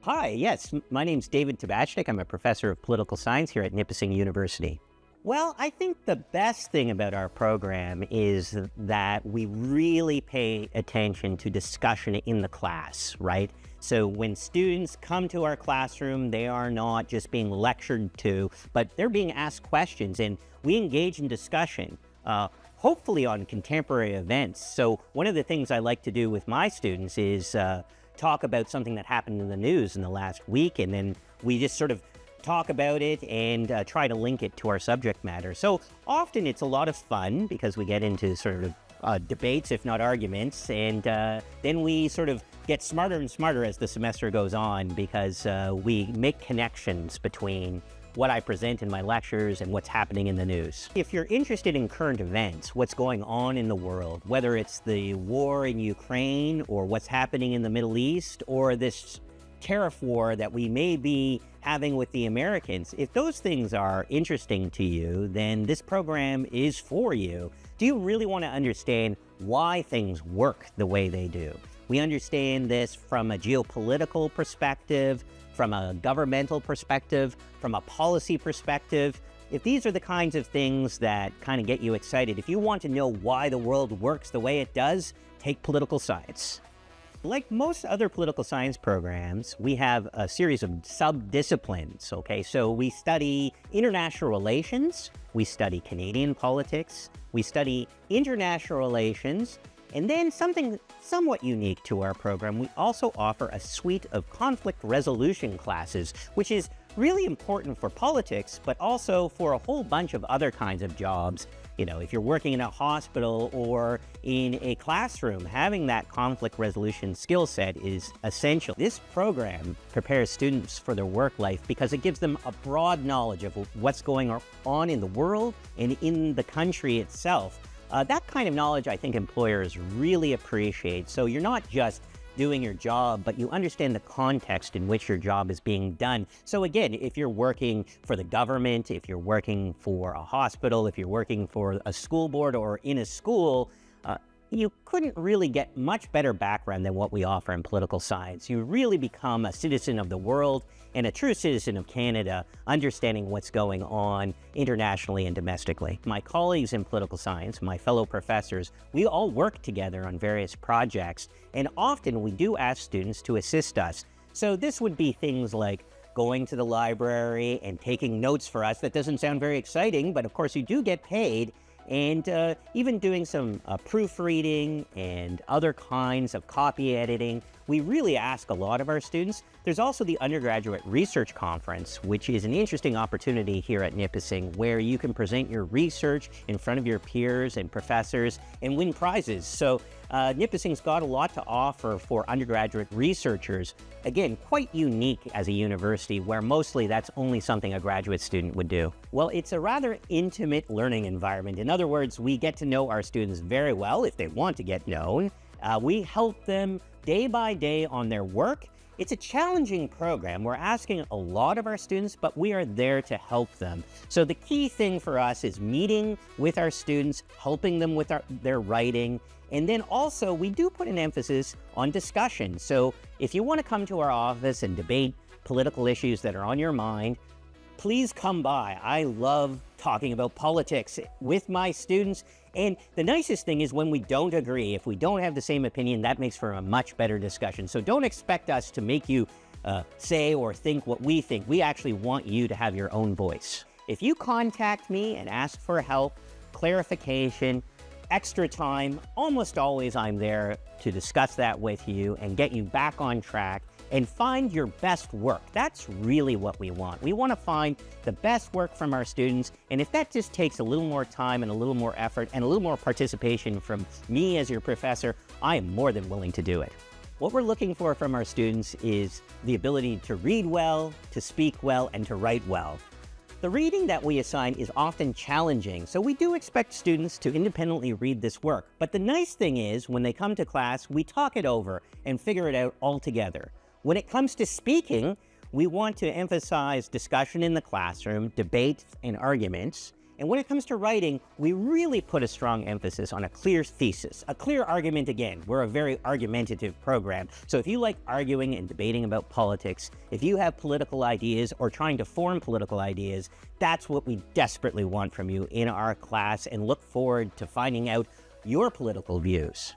Hi, yes, my name's David Tabachnick. I'm a professor of political science here at Nipissing University. Well, I think the best thing about our program is that we really pay attention to discussion in the class, right? So when students come to our classroom, they are not just being lectured to, but they're being asked questions, and we engage in discussion, hopefully on contemporary events. So one of the things I like to do with my students is talk about something that happened in the news in the last week, and then we just sort of talk about it and try to link it to our subject matter. So often it's a lot of fun because we get into sort of debates, if not arguments, and then we sort of get smarter and smarter as the semester goes on because we make connections between what I present in my lectures and what's happening in the news. If you're interested in current events, what's going on in the world, whether it's the war in Ukraine or what's happening in the Middle East or this tariff war that we may be having with the Americans, if those things are interesting to you, then this program is for you. Do you really want to understand why things work the way they do? We understand this from a geopolitical perspective, from a governmental perspective, from a policy perspective. If these are the kinds of things that kind of get you excited, if you want to know why the world works the way it does, take political science. Like most other political science programs, we have a series of sub-disciplines, okay? So we study international relations, we study Canadian politics, we study international relations, and then something somewhat unique to our program, we also offer a suite of conflict resolution classes, which is really important for politics, but also for a whole bunch of other kinds of jobs. You know, if you're working in a hospital or in a classroom, having that conflict resolution skill set is essential. This program prepares students for their work life because it gives them a broad knowledge of what's going on in the world and in the country itself. That kind of knowledge I think employers really appreciate. So you're not just doing your job, but you understand the context in which your job is being done. So again, if you're working for the government, if you're working for a hospital, if you're working for a school board or in a school, you couldn't really get much better background than what we offer in political science. You really become a citizen of the world and a true citizen of Canada, understanding what's going on internationally and domestically. My colleagues in political science, my fellow professors, we all work together on various projects, and often we do ask students to assist us. So this would be things like going to the library and taking notes for us. That doesn't sound very exciting, but of course you do get paid, and even doing some proofreading and other kinds of copy editing. We really ask a lot of our students. There's also the Undergraduate Research Conference, which is an interesting opportunity here at Nipissing, where you can present your research in front of your peers and professors and win prizes. So Nipissing's got a lot to offer for undergraduate researchers. Again, quite unique as a university, where mostly that's only something a graduate student would do. Well, it's a rather intimate learning environment. In other words, we get to know our students very well if they want to get known. We help them day by day on their work. It's a challenging program. We're asking a lot of our students, but we are there to help them. So the key thing for us is meeting with our students, helping them with their writing, and then also we do put an emphasis on discussion. So if you want to come to our office and debate political issues that are on your mind, please come by. I love talking about politics with my students. And the nicest thing is when we don't agree, if we don't have the same opinion, that makes for a much better discussion. So don't expect us to make you say or think what we think. We actually want you to have your own voice. If you contact me and ask for help, clarification, extra time, almost always I'm there to discuss that with you and get you back on track and find your best work. That's really what we want. We want to find the best work from our students, and if that just takes a little more time and a little more effort and a little more participation from me as your professor, I am more than willing to do it. What we're looking for from our students is the ability to read well, to speak well, and to write well. The reading that we assign is often challenging, so we do expect students to independently read this work. But the nice thing is, when they come to class, we talk it over and figure it out all together. When it comes to speaking, we want to emphasize discussion in the classroom, debate and arguments, And when it comes to writing, we really put a strong emphasis on a clear thesis, a clear argument again. We're a very argumentative program. So if you like arguing and debating about politics, if you have political ideas or trying to form political ideas, that's what we desperately want from you in our class, and look forward to finding out your political views.